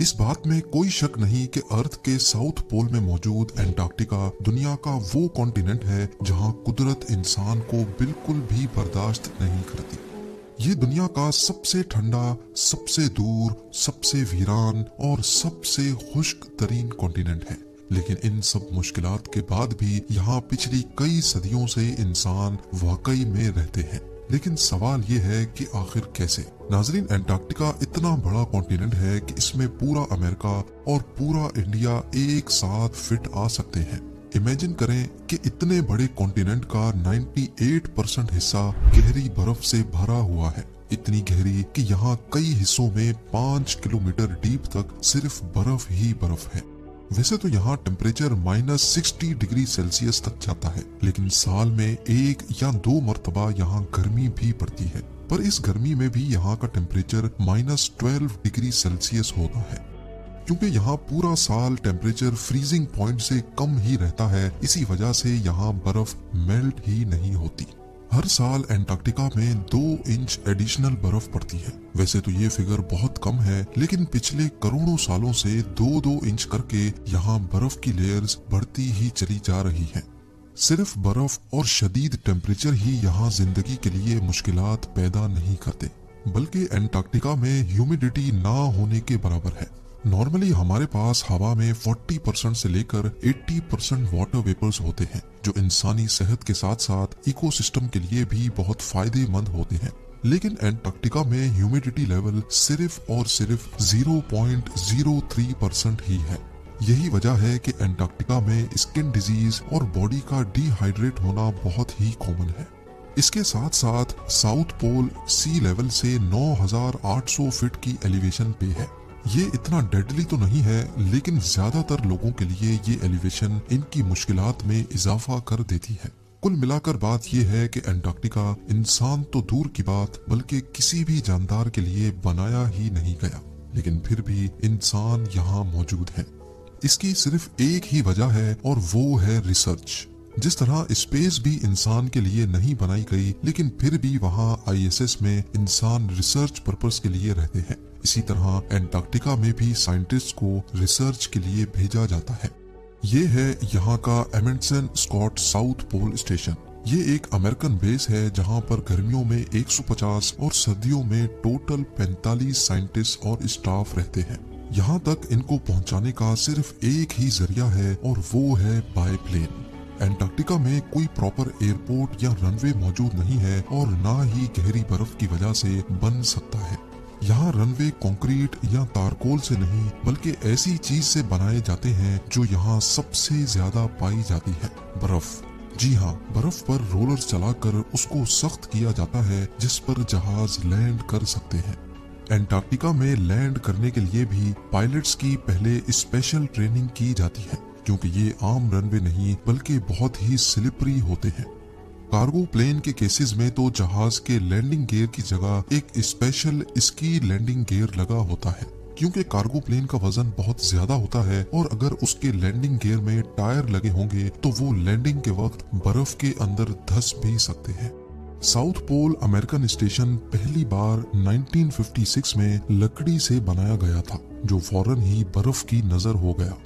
इस बात में कोई शक नहीं कि अर्थ के साउथ पोल में मौजूद एंटार्क्टिका दुनिया का वो कॉन्टिनेंट है जहां कुदरत इंसान को बिल्कुल भी बर्दाश्त नहीं करती। ये दुनिया का सबसे ठंडा, सबसे दूर, सबसे वीरान और सबसे खुश्क तरीन कॉन्टिनेंट है। लेकिन इन सब मुश्किलात के बाद भी यहाँ पिछली कई सदियों से इंसान वाकई में रहते हैं। लेकिन सवाल ये है कि आखिर कैसे? नाजरीन, एंटार्क्टिका इतना बड़ा कॉन्टिनेंट है कि इसमें पूरा अमेरिका और पूरा इंडिया एक साथ फिट आ सकते हैं। इमेजिन करें कि इतने बड़े कॉन्टिनेंट का 98% हिस्सा गहरी बर्फ से भरा हुआ है। इतनी गहरी कि यहाँ कई हिस्सों में 5 किलोमीटर डीप तक सिर्फ बर्फ ही बर्फ है। वैसे तो यहाँ टेम्परेचर -60 डिग्री सेल्सियस तक जाता है, लेकिन साल में 1 या 2 मरतबा यहाँ गर्मी भी पड़ती है। पर इस गर्मी में भी यहाँ का टेम्परेचर -12 डिग्री सेल्सियस होता है, क्योंकि यहाँ पूरा साल टेम्परेचर फ्रीजिंग पॉइंट से कम ही रहता है। इसी वजह से यहाँ बर्फ मेल्ट ही नहीं होती। हर साल एंटार्क्टिका में 2 इंच एडिशनल बर्फ पड़ती है। वैसे तो ये फिगर बहुत कम है, लेकिन पिछले करोड़ों सालों से 2-2 इंच करके यहाँ बर्फ की लेयर्स बढ़ती ही चली जा रही हैं। सिर्फ बर्फ और शदीद टेम्परेचर ही यहाँ जिंदगी के लिए मुश्किलात पैदा नहीं करते, बल्कि एंटार्क्टिका में ह्यूमिडिटी ना होने के बराबर है। नॉर्मली हमारे पास हवा में 40% से लेकर 80% वाटर वेपर्स होते हैं, जो इंसानी सेहत के साथ साथ इकोसिस्टम के लिए भी बहुत फायदेमंद होते हैं। लेकिन एंटार्क्टिका में ह्यूमिडिटी लेवल सिर्फ और सिर्फ 0.03% ही है। यही वजह है कि एंटार्क्टिका में स्किन डिजीज और बॉडी का डिहाइड्रेट होना बहुत ही कॉमन है। इसके साथ साथ साउथ पोल सी लेवल से 9,800 फीट की एलिवेशन पे है। ये इतना डेडली तो नहीं है, लेकिन ज्यादातर लोगों के लिए ये एलिवेशन इनकी मुश्किलात में इजाफा कर देती है। कुल मिलाकर बात यह है कि एंटार्क्टिका इंसान तो दूर की बात बल्कि किसी भी जानदार के लिए बनाया ही नहीं गया, लेकिन फिर भी इंसान यहाँ मौजूद है। इसकी सिर्फ एक ही वजह है और वो है रिसर्च। जिस तरह स्पेस भी इंसान के लिए नहीं बनाई गई, लेकिन फिर भी वहाँ ISS में इंसान रिसर्च पर्पस के लिए रहते हैं, इसी तरह एंटार्क्टिका में भी साइंटिस्ट को रिसर्च के लिए भेजा जाता है। ये है यहाँ का Amundsen Scott south pole station. ये एक अमेरिकन बेस है जहाँ पर गर्मियों में 150 और सर्दियों में टोटल 45 साइंटिस्ट और स्टाफ रहते हैं। यहाँ तक इनको पहुँचाने का सिर्फ एक ही जरिया है और वो है बाय प्लेन। एंटार्क्टिका में कोई प्रॉपर एयरपोर्ट या रनवे मौजूद नहीं है और ना ही गहरी बर्फ की वजह से बन सकता है। यहाँ रनवे कंक्रीट या तारकोल से नहीं, बल्कि ऐसी चीज से बनाए जाते हैं जो यहाँ सबसे ज्यादा पाई जाती है, बर्फ। जी हाँ, बर्फ पर रोलर चलाकर उसको सख्त किया जाता है, जिस पर जहाज लैंड कर सकते हैं। एंटार्क्टिका में लैंड करने के लिए भी पायलट्स की पहले स्पेशल ट्रेनिंग की जाती है, क्योंकि ये आम रनवे नहीं बल्कि बहुत ही स्लिपरी होते हैं। कार्गो प्लेन के केसेस में तो जहाज के लैंडिंग गियर की जगह एक स्पेशल स्की लैंडिंग गियर लगा होता है, क्योंकि कार्गो प्लेन का वजन बहुत ज्यादा होता है और अगर उसके लैंडिंग गियर में टायर लगे होंगे तो वो लैंडिंग के वक्त बर्फ के अंदर धंस भी सकते हैं। साउथ पोल अमेरिकन स्टेशन पहली बार 1956 में लकड़ी से बनाया गया था, जो फौरन ही बर्फ की नजर हो गया।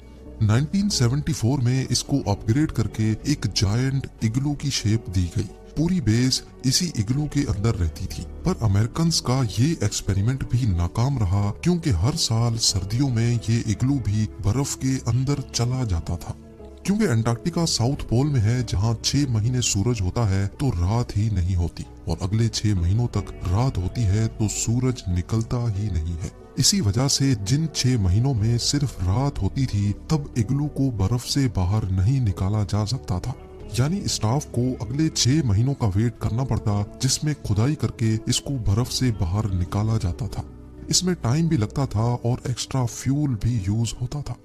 1974 में इसको अपग्रेड करके एक जायंट इग्लू की शेप दी गई। पूरी बेस इसी इग्लू के अंदर रहती थी, पर अमेरिकन्स का ये एक्सपेरिमेंट भी नाकाम रहा, क्योंकि हर साल सर्दियों में ये इग्लू भी बर्फ के अंदर चला जाता था। क्योंकि एंटार्क्टिका साउथ पोल में है, जहाँ 6 महीने सूरज होता है तो रात ही नहीं होती, और अगले 6 महीनों तक रात होती है तो सूरज निकलता ही नहीं है। इसी वजह से जिन 6 महीनों में सिर्फ रात होती थी, तब इग्लू को बर्फ से बाहर नहीं निकाला जा सकता था। यानी स्टाफ को अगले 6 महीनों का वेट करना पड़ता, जिसमें खुदाई करके इसको बर्फ से बाहर निकाला जाता था। इसमें टाइम भी लगता था और एक्स्ट्रा फ्यूल भी यूज होता था।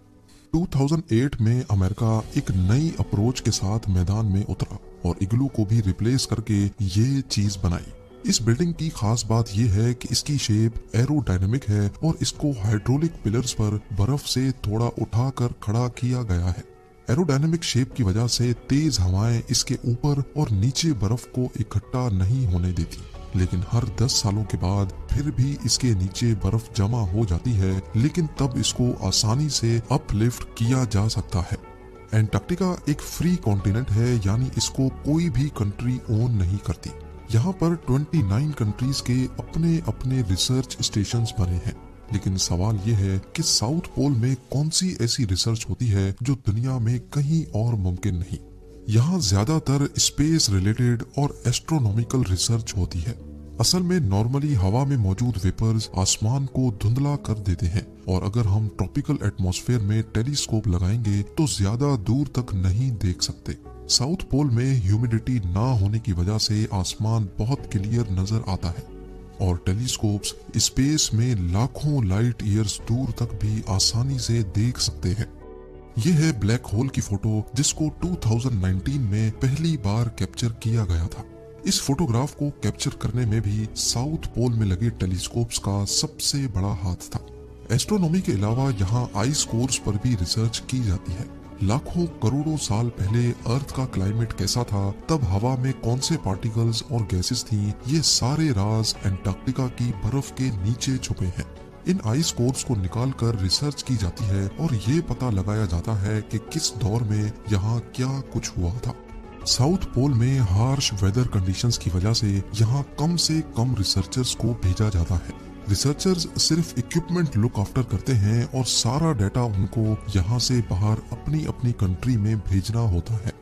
2008 में अमेरिका एक नई अप्रोच के साथ मैदान में उतरा और इग्लू को भी रिप्लेस करके ये चीज बनाई। इस बिल्डिंग की खास बात यह है कि इसकी शेप एरोडायनेमिक है और इसको हाइड्रोलिक पिलर्स पर बर्फ से थोड़ा उठाकर खड़ा किया गया है। एरोडायनेमिक शेप की वजह से तेज हवाएं इसके ऊपर और नीचे बर्फ को इकट्ठा नहीं होने देती। लेकिन हर 10 सालों के बाद फिर भी इसके नीचे बर्फ जमा हो जाती है, लेकिन तब इसको आसानी से अपलिफ्ट किया जा सकता है। एंटार्क्टिका एक फ्री कॉन्टिनेंट है, यानी इसको कोई भी कंट्री ओन नहीं करती। यहाँ पर 29 कंट्रीज के अपने अपने रिसर्च स्टेशंस बने हैं। लेकिन सवाल ये है कि साउथ पोल में कौन सी ऐसी रिसर्च होती है जो दुनिया में कहीं और मुमकिन नहीं। यहाँ ज्यादातर स्पेस रिलेटेड और एस्ट्रोनॉमिकल रिसर्च होती है। असल में नॉर्मली हवा में मौजूद वेपर्स आसमान को धुंधला कर देते हैं, और अगर हम ट्रॉपिकल एटमॉस्फेयर में टेलीस्कोप लगाएंगे तो ज्यादा दूर तक नहीं देख सकते। साउथ पोल में ह्यूमिडिटी ना होने की वजह से आसमान बहुत क्लियर नजर आता है, और टेलीस्कोप्स स्पेस में लाखों लाइट ईयर्स दूर तक भी आसानी से देख सकते हैं। ये है ब्लैक होल की फोटो, जिसको 2019 में पहली बार कैप्चर किया गया था। इस फोटोग्राफ को कैप्चर करने में भी साउथ पोल में लगे टेलीस्कोप्स का सबसे बड़ा हाथ था। एस्ट्रोनॉमी के अलावा यहाँ आइस कोर्स पर भी रिसर्च की जाती है। लाखों करोड़ों साल पहले अर्थ का क्लाइमेट कैसा था, तब हवा में कौन से पार्टिकल्स और गैसेस थी, ये सारे राज एंटार्क्टिका की बर्फ के नीचे छुपे हैं। इन आइस कोर्स को निकालकर रिसर्च की जाती है और ये पता लगाया जाता है कि किस दौर में यहाँ क्या कुछ हुआ था। साउथ पोल में हार्श वेदर कंडीशंस की वजह से यहाँ कम से कम रिसर्चर्स को भेजा जाता है। रिसर्चर्स सिर्फ इक्विपमेंट लुक आफ्टर करते हैं और सारा डाटा उनको यहाँ से बाहर अपनी अपनी कंट्री में भेजना होता है।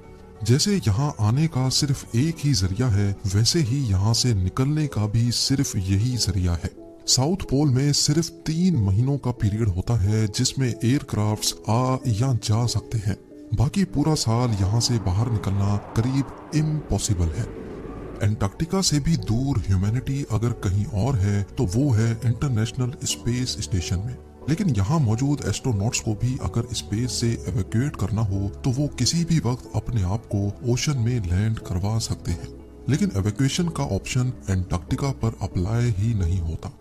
जैसे यहाँ आने का सिर्फ एक ही जरिया है, वैसे ही यहाँ से निकलने का भी सिर्फ यही जरिया है। साउथ पोल में सिर्फ 3 महीनों का पीरियड होता है जिसमें एयरक्राफ्ट्स आ या जा सकते हैं। बाकी पूरा साल यहाँ से बाहर निकलना करीब इम्पॉसिबल है। एंटार्क्टिका से भी दूर ह्यूमैनिटी अगर कहीं और है तो वो है इंटरनेशनल स्पेस स्टेशन में। लेकिन यहाँ मौजूद एस्ट्रोनॉट्स को भी अगर स्पेस से एवैक्यूएट करना हो तो वो किसी भी वक्त अपने आप को ओशन में लैंड करवा सकते हैं। लेकिन एवैक्यूएशन का ऑप्शन एंटार्क्टिका पर अप्लाई ही नहीं होता।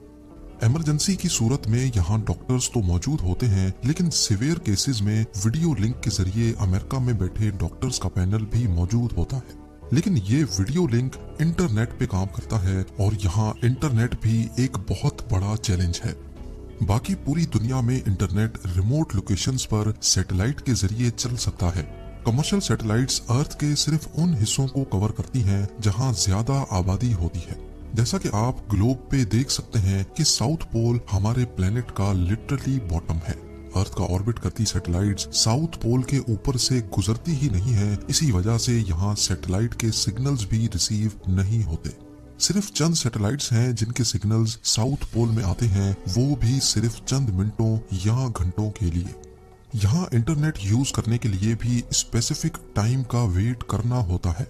इमरजेंसी की सूरत में यहाँ डॉक्टर्स तो मौजूद होते हैं, लेकिन सिवियर केसेस में वीडियो लिंक के जरिए अमेरिका में बैठे डॉक्टर्स का पैनल भी मौजूद होता है। लेकिन ये वीडियो लिंक इंटरनेट पे काम करता है, और यहाँ इंटरनेट भी एक बहुत बड़ा चैलेंज है। बाकी पूरी दुनिया में इंटरनेट रिमोट लोकेशंस पर सैटेलाइट के जरिए चल सकता है। कमर्शियल सैटेलाइट्स अर्थ के सिर्फ उन हिस्सों को कवर करती हैं जहाँ ज्यादा आबादी होती है। जैसा कि आप ग्लोब पे देख सकते हैं कि साउथ पोल हमारे प्लेनेट का लिटरली बॉटम है। अर्थ का ऑर्बिट करती सैटेलाइट्स साउथ पोल के ऊपर से गुजरती ही नहीं है, इसी वजह से यहाँ सैटेलाइट के सिग्नल्स भी रिसीव नहीं होते। सिर्फ चंद सैटेलाइट्स हैं जिनके सिग्नल्स साउथ पोल में आते हैं, वो भी सिर्फ चंद मिनटों या घंटों के लिए। यहाँ इंटरनेट यूज करने के लिए भी स्पेसिफिक टाइम का वेट करना होता है।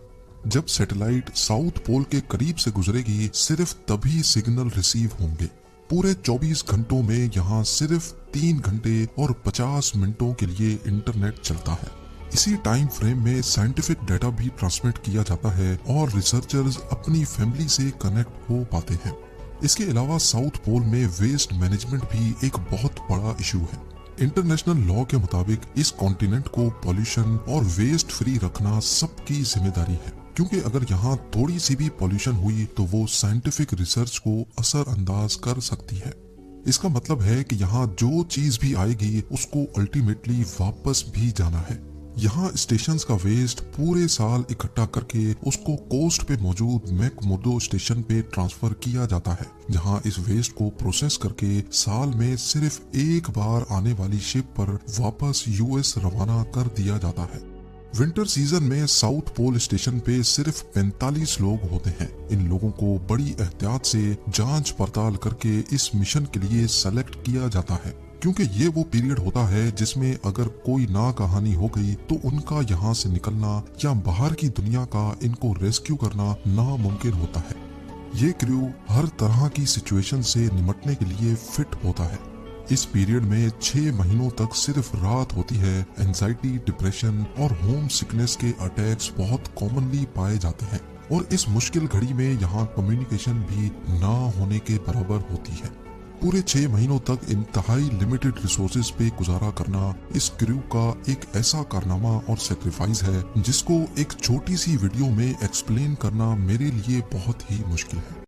जब सैटेलाइट साउथ पोल के करीब से गुजरेगी, सिर्फ तभी सिग्नल रिसीव होंगे। पूरे 24 घंटों में यहाँ सिर्फ 3 घंटे और 50 मिनटों के लिए इंटरनेट चलता है। इसी टाइम फ्रेम में साइंटिफिक डाटा भी ट्रांसमिट किया जाता है और रिसर्चर्स अपनी फैमिली से कनेक्ट हो पाते हैं। इसके अलावा साउथ पोल में वेस्ट मैनेजमेंट भी एक बहुत बड़ा इशू है। इंटरनेशनल लॉ के मुताबिक इस कॉन्टिनेंट को पॉल्यूशन और वेस्ट फ्री रखना सबकी जिम्मेदारी है, क्योंकि अगर यहाँ थोड़ी सी भी पॉल्यूशन हुई तो वो साइंटिफिक रिसर्च को असरअंदाज कर सकती है। इसका मतलब है कि यहाँ जो चीज भी आएगी उसको अल्टीमेटली वापस भी जाना है। यहाँ स्टेशंस का वेस्ट पूरे साल इकट्ठा करके उसको कोस्ट पे मौजूद मैकमुर्दो स्टेशन पे ट्रांसफर किया जाता है, जहाँ इस वेस्ट को प्रोसेस करके साल में सिर्फ एक बार आने वाली शिप पर वापस यूएस रवाना कर दिया जाता है। विंटर सीजन में साउथ पोल स्टेशन पे सिर्फ 45 लोग होते हैं। इन लोगों को बड़ी एहतियात से जांच पड़ताल करके इस मिशन के लिए सेलेक्ट किया जाता है, क्योंकि ये वो पीरियड होता है जिसमें अगर कोई ना कहानी हो गई तो उनका यहाँ से निकलना या बाहर की दुनिया का इनको रेस्क्यू करना नामुमकिन होता है। ये क्रू हर तरह की सिचुएशन से निपटने के लिए फिट होता है। इस पीरियड में 6 महीनों तक सिर्फ रात होती है। एंजाइटी, डिप्रेशन और होम सिकनेस के अटैक्स बहुत कॉमनली पाए जाते हैं, और इस मुश्किल घड़ी में यहाँ कम्युनिकेशन भी ना होने के बराबर होती है। पूरे 6 महीनों तक इंतहाई लिमिटेड रिसोर्सेज पे गुजारा करना इस क्रू का एक ऐसा कारनामा और सेक्रीफाइस है जिसको एक छोटी सी वीडियो में एक्सप्लेन करना मेरे लिए बहुत ही मुश्किल है।